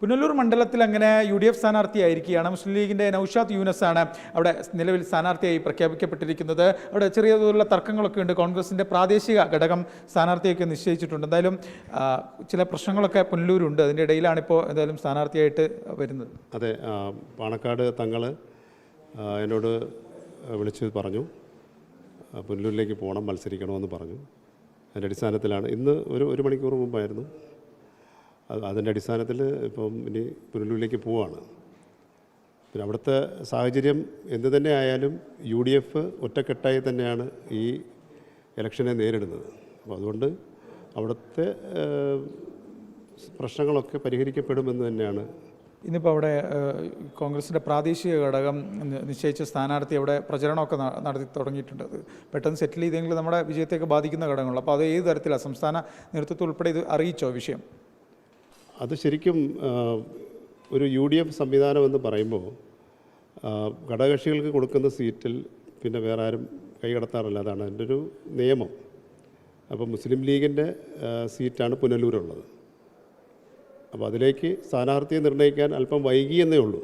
പുനലൂർ മണ്ഡലത്തിൽ അങ്ങനെ UDF സ്ഥാനാർത്ഥിയായിരിക്കുകയാണ്. മുസ്ലിം ലീഗിൻ്റെ നൌഷാദ് യൂനസാണ് അവിടെ നിലവിൽ സ്ഥാനാർത്ഥിയായി പ്രഖ്യാപിക്കപ്പെട്ടിരിക്കുന്നത്. അവിടെ ചെറിയ തോതിലുള്ള തർക്കങ്ങളൊക്കെ ഉണ്ട്. കോൺഗ്രസിൻ്റെ പ്രാദേശിക ഘടകം സ്ഥാനാർത്ഥിയൊക്കെ നിശ്ചയിച്ചിട്ടുണ്ട്. എന്തായാലും ചില പ്രശ്നങ്ങളൊക്കെ പുനലൂരുണ്ട്. അതിൻ്റെ ഇടയിലാണ് ഇപ്പോൾ എന്തായാലും സ്ഥാനാർത്ഥിയായിട്ട് വരുന്നത്. അതെ, പാണക്കാട് തങ്ങൾ എന്നോട് വിളിച്ച് പറഞ്ഞു പുനലൂരിലേക്ക് പോകണം, മത്സരിക്കണമെന്ന് പറഞ്ഞു. അതിൻ്റെ അടിസ്ഥാനത്തിലാണ് ഇന്ന് ഒരു മണിക്കൂർ മുമ്പായിരുന്നു. അതിൻ്റെ അടിസ്ഥാനത്തിൽ ഇപ്പം ഇനി പുനലൂരിലേക്ക് പോവുകയാണ്. പിന്നെ അവിടുത്തെ സാഹചര്യം എന്തു തന്നെ ആയാലും UDF ഒറ്റക്കെട്ടായി തന്നെയാണ് ഈ ഇലക്ഷനെ നേരിടുന്നത്. അപ്പോൾ അതുകൊണ്ട് അവിടുത്തെ പ്രശ്നങ്ങളൊക്കെ പരിഹരിക്കപ്പെടുമെന്ന് തന്നെയാണ്. ഇന്നിപ്പോൾ അവിടെ കോൺഗ്രസിൻ്റെ പ്രാദേശിക ഘടകം നിശ്ചയിച്ച സ്ഥാനാർത്ഥി അവിടെ പ്രചരണമൊക്കെ നടത്തി തുടങ്ങിയിട്ടുണ്ട്. അത് പെട്ടെന്ന് സെറ്റിൽ ചെയ്തെങ്കിൽ നമ്മുടെ വിജയത്തേക്ക് ബാധിക്കുന്ന ഘടകങ്ങൾ. അപ്പോൾ അത് ഏത് തരത്തിലാണ് സംസ്ഥാന നേതൃത്വം ഉൾപ്പെടെ ഇത് അറിയിച്ചോ വിഷയം? അത് ശരിക്കും ഒരു UDF സംവിധാനം എന്ന് പറയുമ്പോൾ ഘടകകക്ഷികൾക്ക് കൊടുക്കുന്ന സീറ്റിൽ പിന്നെ വേറെ ആരും കൈകടത്താറില്ല. അതാണ് എൻ്റെ ഒരു നിയമം. അപ്പോൾ മുസ്ലിം ലീഗിൻ്റെ സീറ്റാണ് പുനലൂരുള്ളത്. അപ്പോൾ അതിലേക്ക് സ്ഥാനാർത്ഥിയെ നിർണ്ണയിക്കാൻ അല്പം വൈകിയെന്നേ ഉള്ളൂ.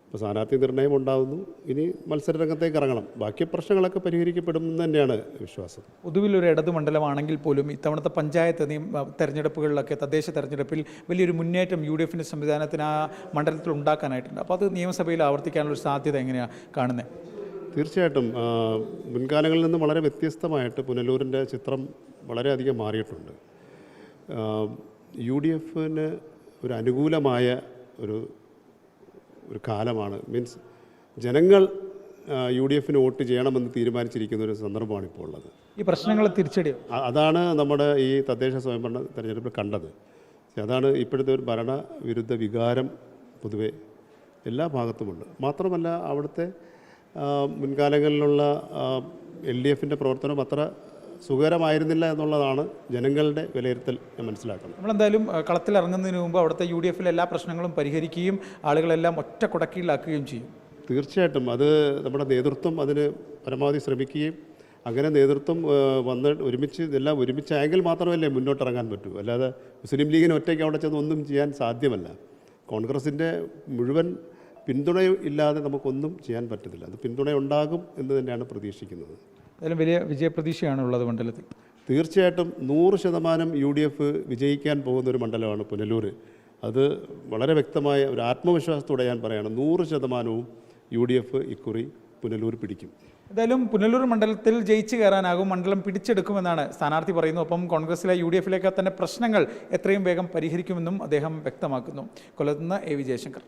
അപ്പോൾ സ്ഥാനാർത്ഥി നിർണ്ണയം ഉണ്ടാകുന്നു. ഇനി മത്സരരംഗത്തേക്ക് ഇറങ്ങണം. ബാക്കി പ്രശ്നങ്ങളൊക്കെ പരിഹരിക്കപ്പെടുമെന്ന് തന്നെയാണ് വിശ്വാസം. പൊതുവിലൊരു ഇടതു മണ്ഡലമാണെങ്കിൽ പോലും ഇത്തവണത്തെ പഞ്ചായത്ത് തെരഞ്ഞെടുപ്പുകളിലൊക്കെ തദ്ദേശ തെരഞ്ഞെടുപ്പിൽ വലിയൊരു മുന്നേറ്റം UDFൻ്റെ സംവിധാനത്തിന് ആ മണ്ഡലത്തിൽ ഉണ്ടാക്കാനായിട്ടുണ്ട്. അപ്പോൾ അത് നിയമസഭയിൽ ആവർത്തിക്കാനുള്ളൊരു സാധ്യത എങ്ങനെയാണ് കാണുന്നത്? തീർച്ചയായിട്ടും മുൻകാലങ്ങളിൽ നിന്ന് വളരെ വ്യത്യസ്തമായിട്ട് പുനലൂരിൻ്റെ ചിത്രം വളരെയധികം മാറിയിട്ടുണ്ട്. UDFന് ഒരു അനുകൂലമായ ഒരു കാലമാണ്. മീൻസ് ജനങ്ങൾ UDFന് വോട്ട് ചെയ്യണമെന്ന് തീരുമാനിച്ചിരിക്കുന്ന ഒരു സന്ദർഭമാണ് ഇപ്പോൾ ഉള്ളത്. ഈ പ്രശ്നങ്ങൾ തിരിച്ചടി അതാണ് നമ്മുടെ ഈ തദ്ദേശ സ്വയംഭരണ തെരഞ്ഞെടുപ്പിൽ കണ്ടത്. അതാണ് ഇപ്പോഴത്തെ ഒരു ഭരണവിരുദ്ധ വികാരം പൊതുവെ എല്ലാ ഭാഗത്തുമുണ്ട്. മാത്രമല്ല അവിടുത്തെ മുൻകാലങ്ങളിലുള്ള LDFൻ്റെ പ്രവർത്തനം അത്ര സുഖകരമായിരുന്നില്ല എന്നുള്ളതാണ് ജനങ്ങളുടെ വിലയിരുത്തൽ ഞാൻ മനസ്സിലാക്കുന്നത്. നമ്മളെന്തായാലും കളത്തിലിറങ്ങുന്നതിന് മുമ്പ് അവിടുത്തെ UDFിലെ എല്ലാ പ്രശ്നങ്ങളും പരിഹരിക്കുകയും ആളുകളെല്ലാം ഒറ്റ കുടക്കീഴിലാക്കുകയും ചെയ്യും. തീർച്ചയായിട്ടും അത് നമ്മുടെ നേതൃത്വം അതിന് പരമാവധി ശ്രമിക്കുകയും അങ്ങനെ നേതൃത്വം വന്ന് ഇതെല്ലാം ഒരുമിച്ചായെങ്കിൽ മാത്രമല്ലേ മുന്നോട്ടിറങ്ങാൻ പറ്റൂ. അല്ലാതെ മുസ്ലിം ലീഗിന് ഒറ്റയ്ക്ക് അവിടെ ചെന്ന് ഒന്നും ചെയ്യാൻ സാധ്യമല്ല. കോൺഗ്രസിൻ്റെ മുഴുവൻ പിന്തുണയും ഇല്ലാതെ നമുക്കൊന്നും ചെയ്യാൻ പറ്റത്തില്ല. അത് പിന്തുണയുണ്ടാകും എന്ന് തന്നെയാണ് പ്രതീക്ഷിക്കുന്നത്. അതിലും വലിയ വിജയപ്രതീക്ഷയാണ് ഉള്ളത് മണ്ഡലത്തിൽ. തീർച്ചയായിട്ടും 100% UDF വിജയിക്കാൻ പോകുന്ന ഒരു മണ്ഡലമാണ് പുനലൂർ. അത് വളരെ വ്യക്തമായ ഒരു ആത്മവിശ്വാസത്തോടെ ഞാൻ പറയുകയാണ്. 100% UDF ഇക്കുറി പുനലൂർ പിടിക്കും. എന്തായാലും പുനലൂർ മണ്ഡലത്തിൽ ജയിച്ചു കയറാനാകും, മണ്ഡലം പിടിച്ചെടുക്കുമെന്നാണ് സ്ഥാനാർത്ഥി പറയുന്നു. ഒപ്പം കോൺഗ്രസിലെ UDFിലേക്ക് തന്നെ പ്രശ്നങ്ങൾ എത്രയും വേഗം പരിഹരിക്കുമെന്നും അദ്ദേഹം വ്യക്തമാക്കുന്നു. കൊല്ലത്ത് നിന്ന് AV ജയശങ്കർ.